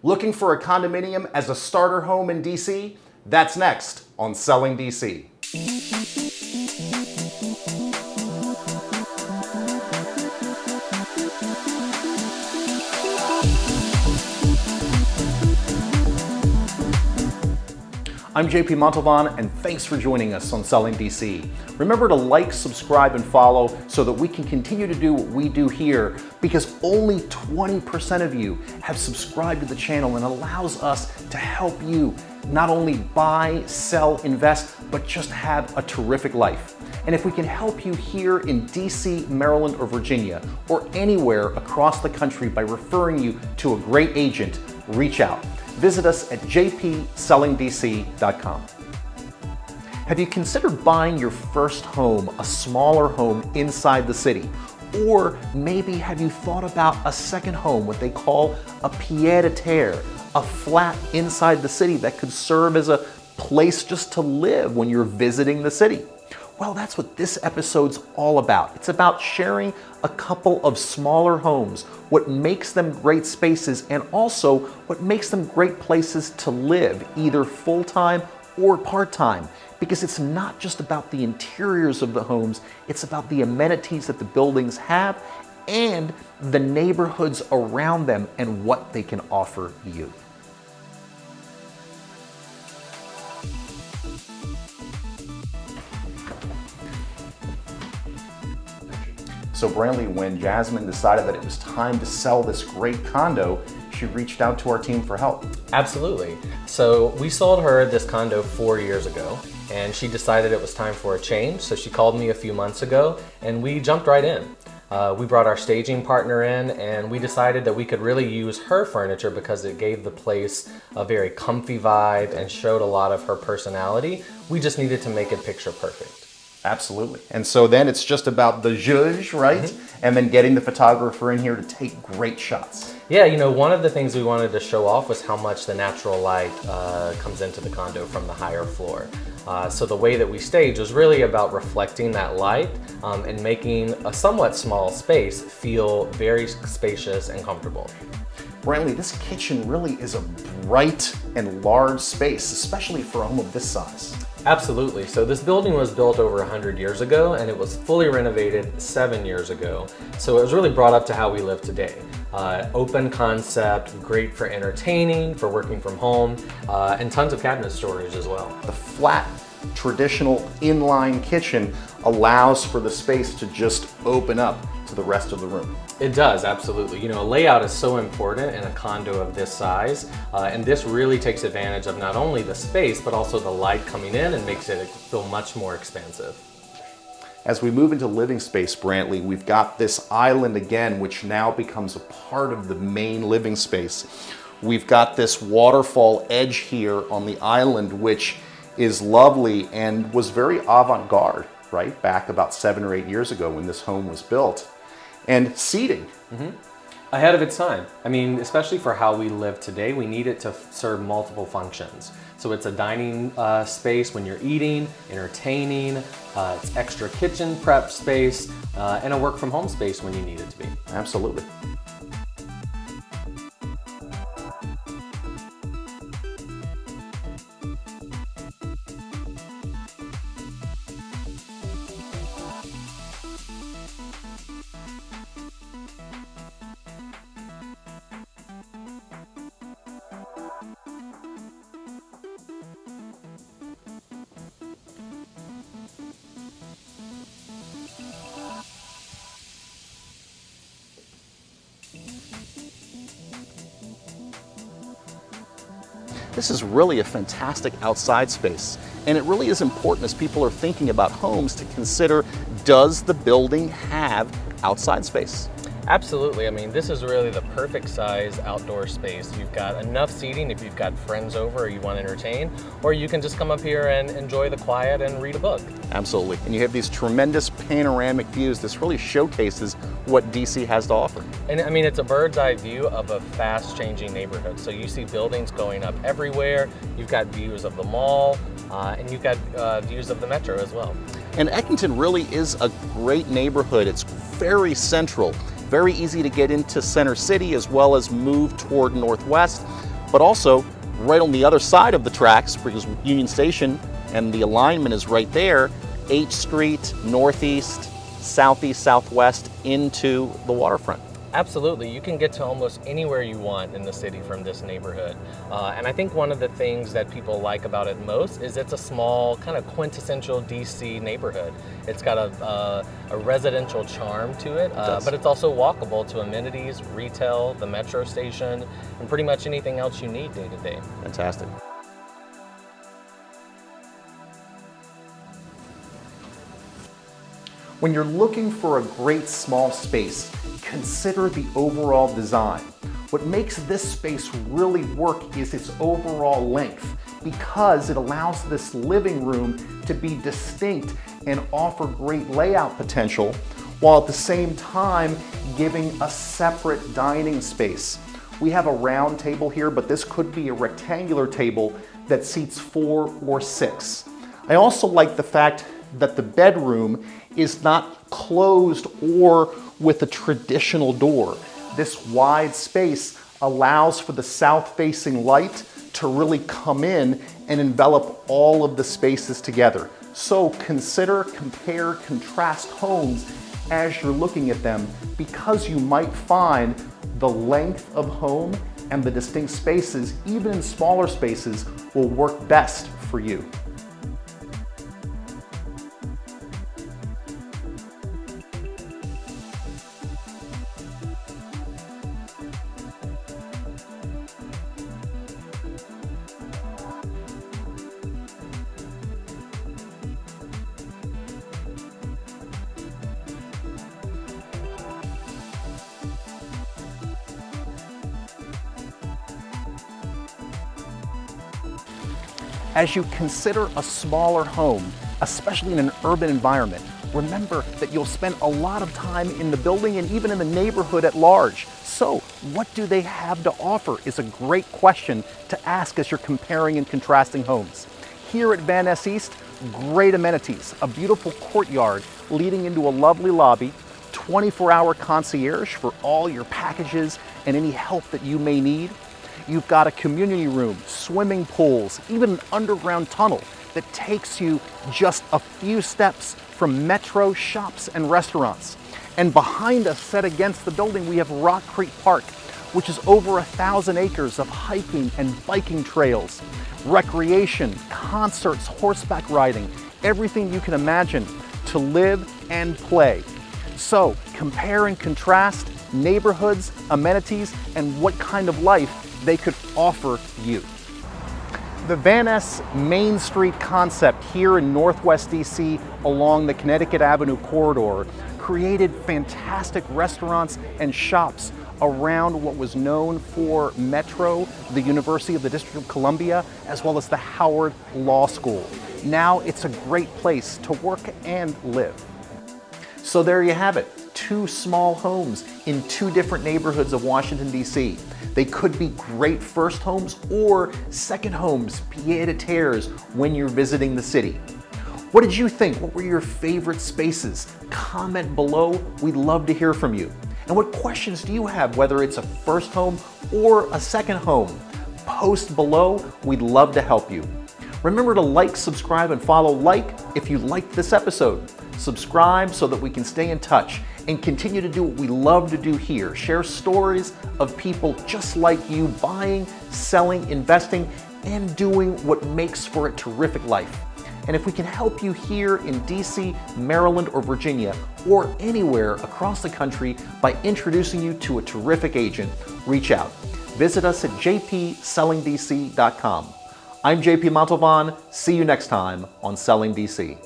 Looking for a condominium as a starter home in DC? That's next on Selling DC. I'm J.P. Montalban, and thanks for joining us on Selling DC. Remember to like, subscribe, and follow so that we can continue to do what we do here, because only 20% of you have subscribed to the channel, and allows us to help you not only buy, sell, invest, but just have a terrific life. And if we can help you here in DC, Maryland, or Virginia, or anywhere across the country by referring you to a great agent, reach out. Visit us at jpsellingdc.com. Have you considered buying your first home, a smaller home inside the city? Or maybe have you thought about a second home, what they call a pied-à-terre, a flat inside the city that could serve as a place just to live when you're visiting the city? Well, that's what this episode's all about. It's about sharing a couple of smaller homes, what makes them great spaces, and also what makes them great places to live, either full-time or part-time. Because it's not just about the interiors of the homes, it's about the amenities that the buildings have and the neighborhoods around them and what they can offer you. So Brantley, when Jasmine decided that it was time to sell this great condo, she reached out to our team for help. Absolutely. So we sold her this condo 4 years ago, and she decided it was time for a change. So she called me a few months ago, and we jumped right in. We brought our staging partner in, and we decided that we could really use her furniture because it gave the place a very comfy vibe and showed a lot of her personality. We just needed to make it picture perfect. Absolutely. And so then it's just about the zhuzh, right? Mm-hmm. And then getting the photographer in here to take great shots. Yeah, you know, one of the things we wanted to show off was how much the natural light comes into the condo from the higher floor. So the way that we stage was really about reflecting that light and making a somewhat small space feel very spacious and comfortable. Brantley, this kitchen really is a bright and large space, especially for a home of this size. Absolutely. So this building was built over 100 years ago, and it was fully renovated 7 years ago. So it was really brought up to how we live today. Open concept, great for entertaining, for working from home, and tons of cabinet storage as well. The flat, traditional inline kitchen allows for the space to just open up to the rest of the room. It does, absolutely. You know, layout is so important in a condo of this size, and this really takes advantage of not only the space, but also the light coming in and makes it feel much more expansive. As we move into living space, Brantley, we've got this island again, which now becomes a part of the main living space. We've got this waterfall edge here on the island, which is lovely and was very avant-garde, right? Back about 7 or 8 years ago when this home was built. And seating. Mm-hmm. Ahead of its time. I mean, especially for how we live today, we need it to serve multiple functions. So it's a dining space when you're eating, entertaining, it's extra kitchen prep space, and a work from home space when you need it to be. Absolutely. This is really a fantastic outside space, and it really is important as people are thinking about homes to consider, does the building have outside space? Absolutely. I mean, this is really the perfect size outdoor space. You've got enough seating if you've got friends over or you want to entertain, or you can just come up here and enjoy the quiet and read a book. Absolutely. And you have these tremendous panoramic views. This really showcases what DC has to offer. And I mean, it's a bird's eye view of a fast changing neighborhood. So you see buildings going up everywhere. You've got views of the mall, and you've got views of the metro as well. And Eckington really is a great neighborhood. It's very central, very easy to get into Center City as well as move toward Northwest. but also right on the other side of the tracks, because Union Station and the alignment is right there, H Street, northeast, southeast, southwest into the waterfront. Absolutely. You can get to almost anywhere you want in the city from this neighborhood. And I think one of the things that people like about it most is it's a small, kind of quintessential DC neighborhood. It's got a residential charm to it, but it's also walkable to amenities, retail, the metro station, and pretty much anything else you need day to day. Fantastic. When you're looking for a great small space, consider the overall design. What makes this space really work is its overall length, because it allows this living room to be distinct and offer great layout potential, while at the same time giving a separate dining space. We have a round table here, but this could be a rectangular table that seats 4 or 6. I also like the fact that the bedroom is not closed or with a traditional door. This wide space allows for the south-facing light to really come in and envelop all of the spaces together. So consider, compare, contrast homes as you're looking at them, because you might find the length of home and the distinct spaces, even in smaller spaces, will work best for you. As you consider a smaller home, especially in an urban environment, remember that you'll spend a lot of time in the building and even in the neighborhood at large. So, what do they have to offer is a great question to ask as you're comparing and contrasting homes. Here at Van Ness East, great amenities, a beautiful courtyard leading into a lovely lobby, 24-hour concierge for all your packages and any help that you may need. You've got a community room, swimming pools, even an underground tunnel that takes you just a few steps from metro, shops, and restaurants. And behind us, set against the building, we have Rock Creek Park, which is over 1,000 acres of hiking and biking trails, recreation, concerts, horseback riding, everything you can imagine to live and play. So compare and contrast neighborhoods, amenities, and what kind of life they could offer you. The Van Ness Main Street concept here in Northwest DC along the Connecticut Avenue corridor created fantastic restaurants and shops around what was known for Metro, the University of the District of Columbia, as well as the Howard Law School. Now it's a great place to work and live. So there you have it, 2 small homes in 2 different neighborhoods of Washington, D.C. They could be great first homes or second homes, pied-à-terres, when you're visiting the city. What did you think? What were your favorite spaces? Comment below. We'd love to hear from you. And what questions do you have, whether it's a first home or a second home? Post below. We'd love to help you. Remember to like, subscribe, and follow if you liked this episode. Subscribe so that we can stay in touch and continue to do what we love to do here. Share stories of people just like you buying, selling, investing, and doing what makes for a terrific life. And if we can help you here in DC, Maryland, or Virginia, or anywhere across the country by introducing you to a terrific agent, reach out. Visit us at jpsellingdc.com. I'm J.P. Montalvan. See you next time on Selling DC.